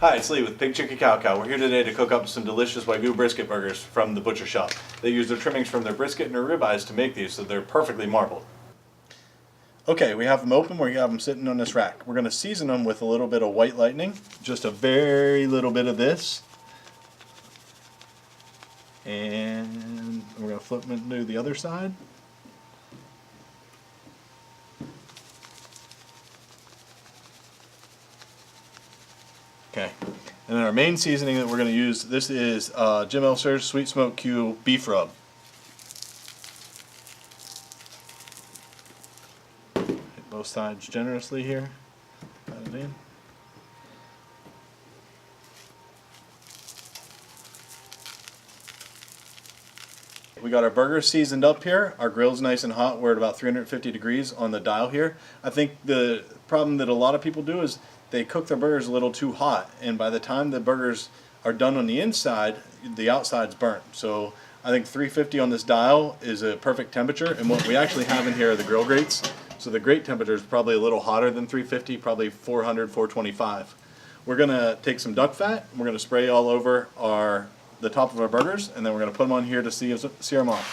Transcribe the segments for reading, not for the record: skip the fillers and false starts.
Hi, it's Lee with Pig-Chicka-Cow-Cow. We're here today to cook up some delicious Wagyu brisket burgers from the Butcher Shoppe. They use their trimmings from their brisket and their ribeyes to make these, so they're perfectly marbled. Okay, we have them open. We have them sitting on this rack. We're going to season them with a little bit of white lightning, just a very little bit of this. And we're going to flip them into the other side. Okay, and then our main seasoning that we're going to use, this is Jim Elser's Sweet Smoked Q beef rub. Hit both sides generously here. Add it in. We got our burgers seasoned up here. Our grill's nice and hot. We're at about 350 degrees on the dial here. I think the problem that a lot of people do is they cook their burgers a little too hot, and by the time the burgers are done on the inside, the outside's burnt. So I think 350 on this dial is a perfect temperature, and what we actually have in here are the grill grates. So the grate temperature is probably a little hotter than 350, probably 400, 425. We're gonna take some duck fat, and we're gonna spray all over the top of our burgers, and then we're gonna put them on here to sear them off.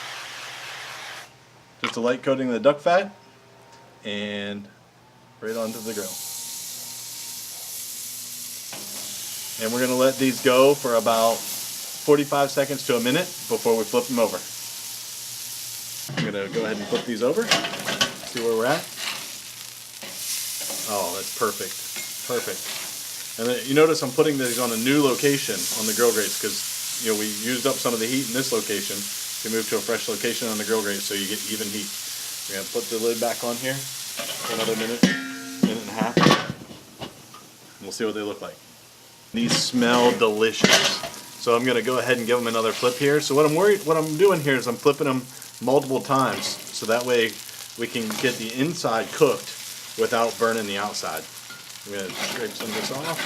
Just a light coating of the duck fat, and right onto the grill. And we're going to let these go for about 45 seconds to a minute before we flip them over. I'm going to go ahead and flip these over, see where we're at. Oh, that's perfect. Perfect. And then you notice I'm putting these on a new location on the grill grates because we used up some of the heat in this location to move to a fresh location on the grill grates so you get even heat. We're going to put the lid back on here for another minute, minute and a half. And we'll see what they look like. These smell delicious. So I'm going to go ahead and give them another flip here. So what I'm doing here is I'm flipping them multiple times so that way we can get the inside cooked without burning the outside. I'm going to scrape some of this off.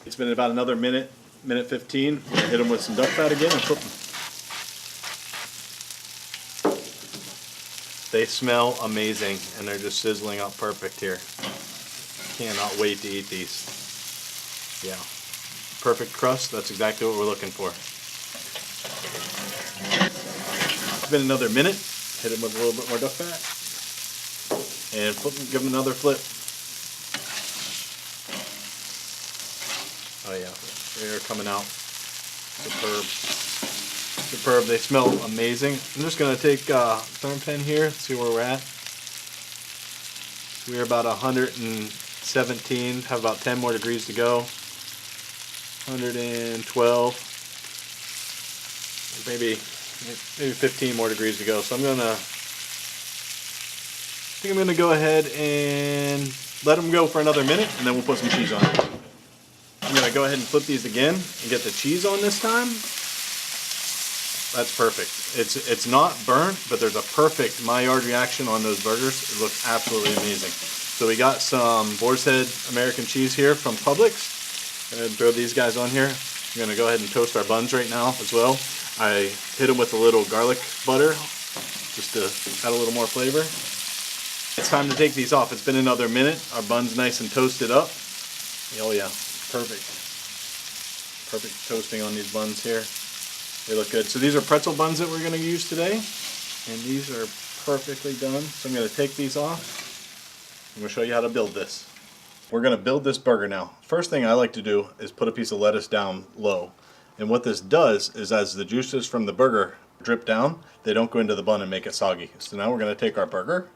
It's been about another minute, minute 15. We're going to hit them with some duck fat again and flip them. They smell amazing, and they're just sizzling up perfect here. Cannot wait to eat these. Yeah, perfect crust. That's exactly what we're looking for. It's been another minute. Hit them with a little bit more duck fat, and flip them, give them another flip. Oh yeah, they're coming out. Superb. Superb. They smell amazing. I'm just going to take a therm pen here, see where we're at. We're about 117, have about 10 more degrees to go. 112. Maybe 15 more degrees to go. So I think I'm going to go ahead and let them go for another minute, and then we'll put some cheese on it. I'm going to go ahead and flip these again and get the cheese on this time. That's perfect. It's not burnt, but there's a perfect Maillard reaction on those burgers. It looks absolutely amazing. So we got some Boar's Head American cheese here from Publix. I'm going to throw these guys on here. I'm going to go ahead and toast our buns right now as well. I hit them with a little garlic butter just to add a little more flavor. It's time to take these off. It's been another minute. Our bun's nice and toasted up. Oh yeah, perfect. Perfect toasting on these buns here. They look good. So these are pretzel buns that we're going to use today, and these are perfectly done. So I'm going to take these off. I'm going to show you how to build this. We're going to build this burger now. First thing I like to do is put a piece of lettuce down low. And what this does is as the juices from the burger drip down, they don't go into the bun and make it soggy. So now we're going to take our burger,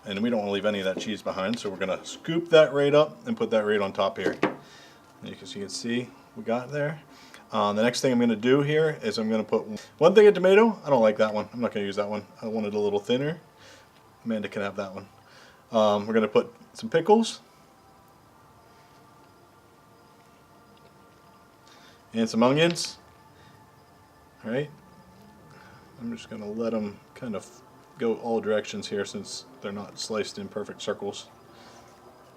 and we don't want to leave any of that cheese behind, so we're going to scoop that right up and put that right on top here. As you can see, we got there. The next thing I'm going to do here is I'm going to put one thing of tomato. I don't like that one. I'm not going to use that one. I want it a little thinner. Amanda can have that one. We're going to put some pickles and some onions. Alright. I'm just going to let them kind of go all directions here since they're not sliced in perfect circles.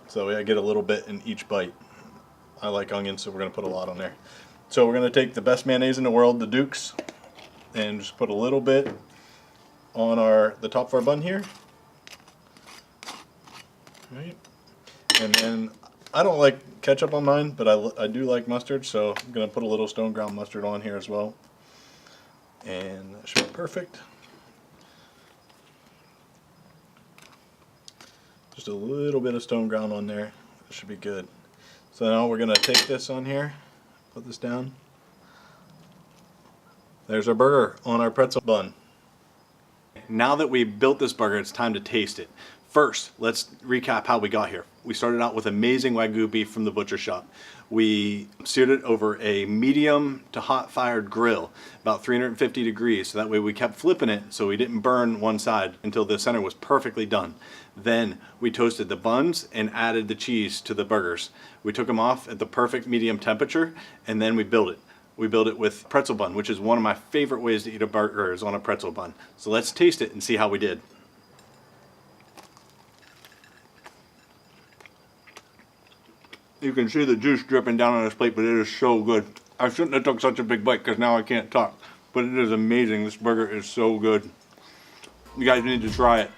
So I get a little bit in each bite. I like onions, so we're going to put a lot on there. So we're going to take the best mayonnaise in the world, the Duke's, and just put a little bit on the top of our bun here. Right. And then I don't like ketchup on mine, but I do like mustard, so I'm going to put a little stone ground mustard on here as well. And that should be perfect. Just a little bit of stone ground on there. That should be good. So now we're going to take this on here, put this down. There's our burger on our pretzel bun. Now that we built this burger, it's time to taste it. First, let's recap how we got here. We started out with amazing Wagyu beef from the Butcher Shoppe. We seared it over a medium to hot fired grill, about 350 degrees, so that way we kept flipping it so we didn't burn one side until the center was perfectly done. Then we toasted the buns and added the cheese to the burgers. We took them off at the perfect medium temperature, and then we built it. We built it with pretzel bun, which is one of my favorite ways to eat a burger, is on a pretzel bun. So let's taste it and see how we did. You can see the juice dripping down on this plate, but it is so good. I shouldn't have took such a big bite because now I can't talk. But it is amazing. This burger is so good. You guys need to try it.